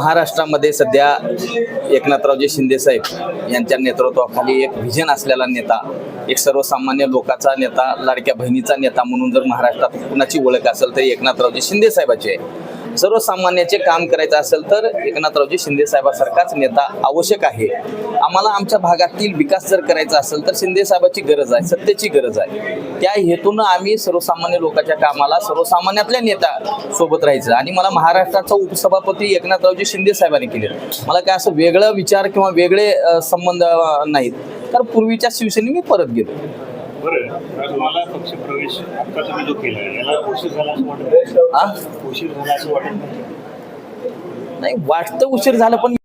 महाराष्ट्रामध्ये सध्या एकनाथरावजी शिंदेसाहेब यांच्या नेतृत्वाखाली एक व्हिजन असलेला नेता, एक सर्वसामान्य लोकांचा नेता, लाडक्या बहिणीचा नेता म्हणून जर महाराष्ट्रात कुणाची ओळख असेल तर एकनाथरावजी शिंदेसाहेबाची आहे. सर्वसामान्याचे काम करायचं असेल तर एकनाथरावजी शिंदेसाहेबासारखाच नेता आवश्यक आहे. आम्हाला आमच्या भागातील विकास जर करायचा असेल तर शिंदेसाहेबाची गरज आहे, सत्तेची गरज आहे. त्या हेतून आम्ही सर्वसामान्य लोकांच्या कामाला सर्वसामान्यातल्या नेता सोबत राहायचं. आणि मला महाराष्ट्राचा उपसभापती एकनाथरावजी शिंदेसाहेबांनी केले. मला काय असं वेगळं विचार किंवा वेगळे संबंध नाहीत. तर पूर्वीच्या शिवसेनेने मी परत गेलो. बरं, तुम्हाला पक्ष प्रवेश आता तुम्ही जो केला याला उशीर झाला असं वाटत? उशीर झाला असं वाटत नाही, वाटतं उशीर झालं पण